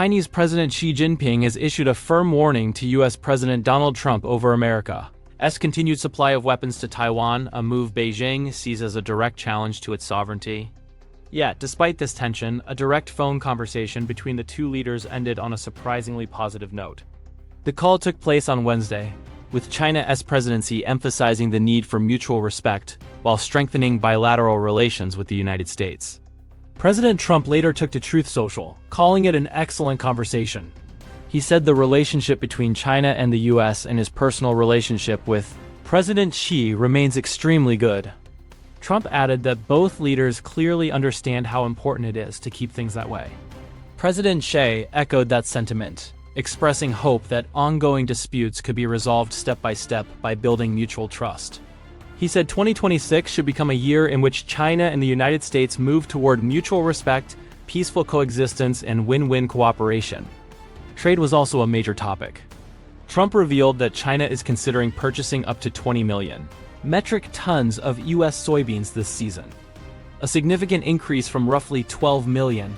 Chinese President Xi Jinping has issued a firm warning to U.S. President Donald Trump over America's continued supply of weapons to Taiwan, a move Beijing sees as a direct challenge to its sovereignty. Yet, despite this tension, a direct phone conversation between the two leaders ended on a surprisingly positive note. The call took place on Wednesday, with China's presidency emphasizing the need for mutual respect while strengthening bilateral relations with the United States. President Trump later took to Truth Social, calling it an excellent conversation. He said the relationship between China and the U.S. and his personal relationship with President Xi remains extremely good. Trump added that both leaders clearly understand how important it is to keep things that way. President Xi echoed that sentiment, expressing hope that ongoing disputes could be resolved step by step by building mutual trust. He said 2026 should become a year in which China and the United States move toward mutual respect, peaceful coexistence, and win-win cooperation. Trade was also a major topic. Trump revealed that China is considering purchasing up to 20 million metric tons of U.S. soybeans this season, a significant increase from roughly 12 million,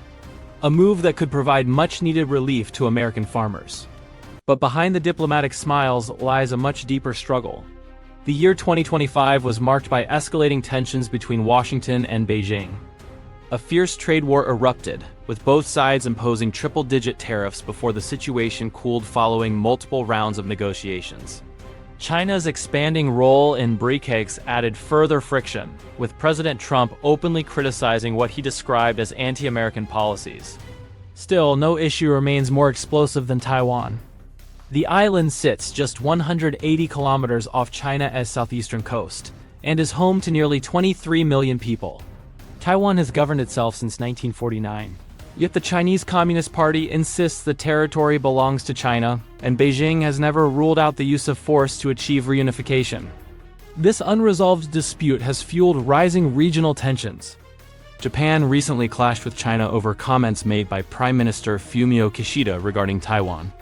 a move that could provide much-needed relief to American farmers. But behind the diplomatic smiles lies a much deeper struggle. The year 2025 was marked by escalating tensions between Washington and Beijing. A fierce trade war erupted, with both sides imposing triple-digit tariffs before the situation cooled following multiple rounds of negotiations. China's expanding role in BRICS added further friction, with President Trump openly criticizing what he described as anti-American policies. Still, no issue remains more explosive than Taiwan. The island sits just 180 kilometers off China's southeastern coast, and is home to nearly 23 million people. Taiwan has governed itself since 1949. Yet the Chinese Communist Party insists the territory belongs to China, and Beijing has never ruled out the use of force to achieve reunification. This unresolved dispute has fueled rising regional tensions. Japan recently clashed with China over comments made by Prime Minister Fumio Kishida regarding Taiwan.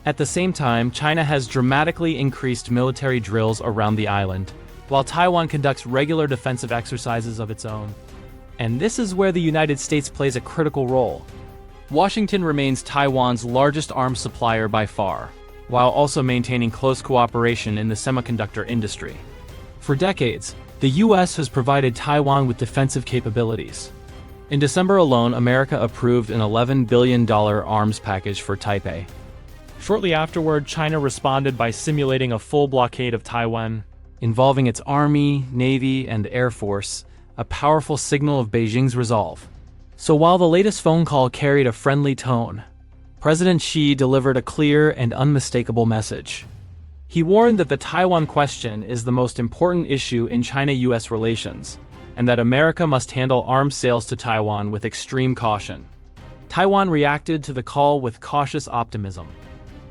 At the same time, China has dramatically increased military drills around the island, while Taiwan conducts regular defensive exercises of its own. And this is where the United States plays a critical role. Washington remains Taiwan's largest arms supplier by far, while also maintaining close cooperation in the semiconductor industry. For decades, the U.S. has provided Taiwan with defensive capabilities. In December alone, America approved an $11 billion arms package for Taipei. Shortly afterward, China responded by simulating a full blockade of Taiwan, involving its army, navy, and air force, a powerful signal of Beijing's resolve. So while the latest phone call carried a friendly tone, President Xi delivered a clear and unmistakable message. He warned that the Taiwan question is the most important issue in China-US relations, and that America must handle arms sales to Taiwan with extreme caution. Taiwan reacted to the call with cautious optimism.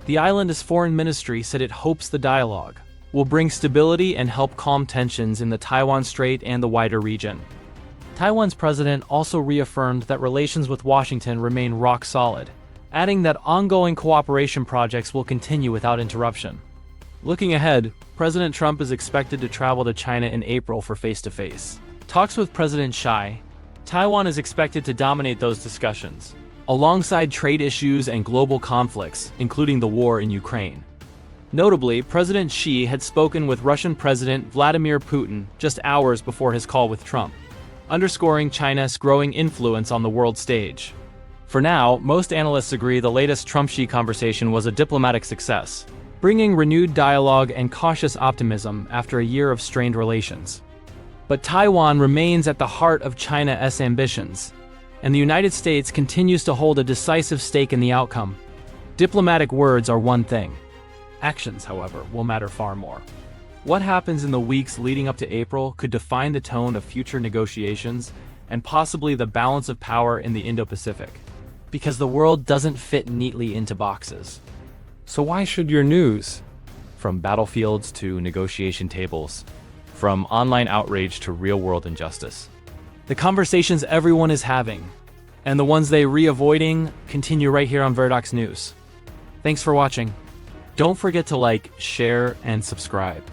The island's foreign ministry said it hopes the dialogue will bring stability and help calm tensions in the Taiwan Strait and the wider region. Taiwan's president also reaffirmed that relations with Washington remain rock solid, adding that ongoing cooperation projects will continue without interruption. Looking ahead, President Trump is expected to travel to China in April for face-to-face talks with President Xi. Taiwan is expected to dominate those discussions, alongside trade issues and global conflicts, including the war in Ukraine. Notably, President Xi had spoken with Russian President Vladimir Putin just hours before his call with Trump, underscoring China's growing influence on the world stage. For now, most analysts agree the latest Trump-Xi conversation was a diplomatic success, bringing renewed dialogue and cautious optimism after a year of strained relations. But Taiwan remains at the heart of China's ambitions, and the United States continues to hold a decisive stake in the outcome. Diplomatic words are one thing. Actions, however, will matter far more. What happens in the weeks leading up to April could define the tone of future negotiations and possibly the balance of power in the Indo-Pacific, because the world doesn't fit neatly into boxes. So why should your news? From battlefields to negotiation tables, from online outrage to real-world injustice. The conversations everyone is having, and the ones they avoiding, continue right here on Veridox News. Thanks for watching. Don't forget to like, share, and subscribe.